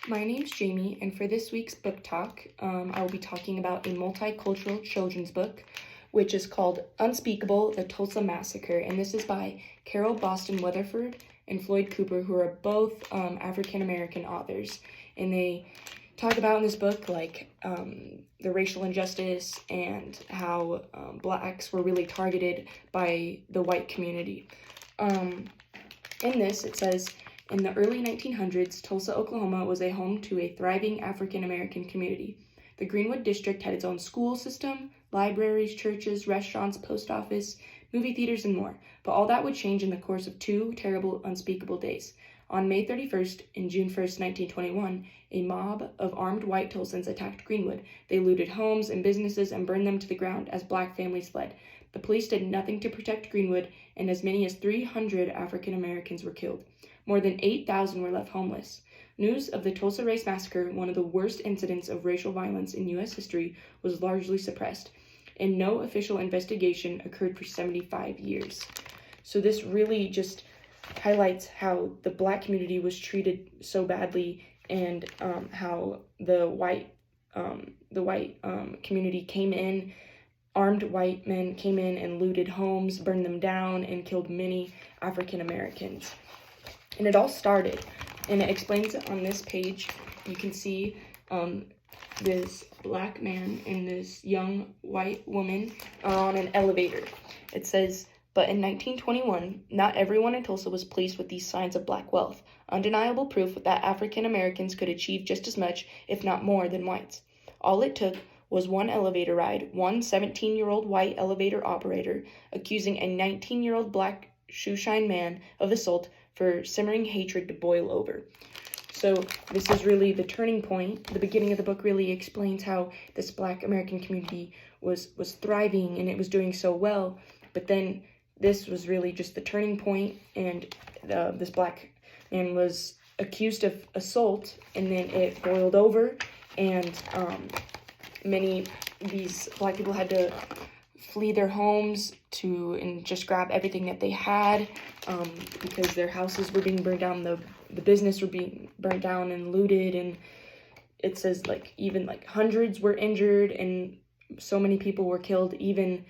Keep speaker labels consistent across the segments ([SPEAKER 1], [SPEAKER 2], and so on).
[SPEAKER 1] My name's Jamie, and for this week's book talk, I will be talking about a multicultural children's book, which is called Unspeakable: The Tulsa Massacre, and this is by Carol Boston Weatherford and Floyd Cooper, who are both African-American authors, and they talk about in this book, like, the racial injustice and how Blacks were really targeted by the white community. In this, it says, in the early 1900s, Tulsa, Oklahoma was a home to a thriving African-American community. The Greenwood District had its own school system, libraries, churches, restaurants, post office, movie theaters, and more. But all that would change in the course of two terrible, unspeakable days. On May 31st and June 1st, 1921, a mob of armed white Tulsans attacked Greenwood. They looted homes and businesses and burned them to the ground as Black families fled. The police did nothing to protect Greenwood, and as many as 300 African Americans were killed. More than 8,000 were left homeless. News of the Tulsa Race Massacre, one of the worst incidents of racial violence in U.S. history, was largely suppressed, and no official investigation occurred for 75 years. So this really just highlights how the Black community was treated so badly, and how the white community came in. Armed white men came in and looted homes, burned them down, and killed many African Americans. And it all started, and it explains it on this page. You can see this Black man and this young white woman are on an elevator. It says, but in 1921, not everyone in Tulsa was pleased with these signs of Black wealth, undeniable proof that African Americans could achieve just as much, if not more, than whites. All it took was one elevator ride, one 17-year-old white elevator operator accusing a 19-year-old Black shoeshine man of assault for simmering hatred to boil over. So this is really the turning point. The beginning of the book really explains how this Black American community was thriving and it was doing so well, but then this was really just the turning point, and this Black man was accused of assault, and then it boiled over, and these Black people had to flee their homes and just grab everything that they had, because their houses were being burned down, the business were being burnt down and looted, and it says even hundreds were injured and so many people were killed. Even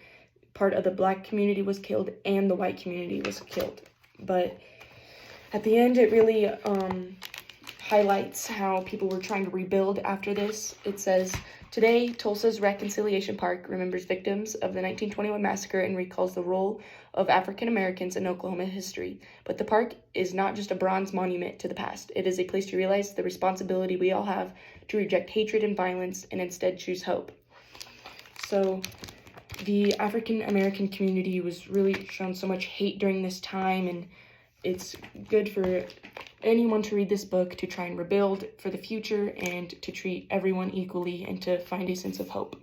[SPEAKER 1] part of the Black community was killed and the white community was killed. But at the end, it really highlights how people were trying to rebuild after this. It says, today, Tulsa's Reconciliation Park remembers victims of the 1921 massacre and recalls the role of African Americans in Oklahoma history. But the park is not just a bronze monument to the past. It is a place to realize the responsibility we all have to reject hatred and violence and instead choose hope. So the African American community was really shown so much hate during this time, and it's good for anyone to read this book to try and rebuild for the future and to treat everyone equally and to find a sense of hope.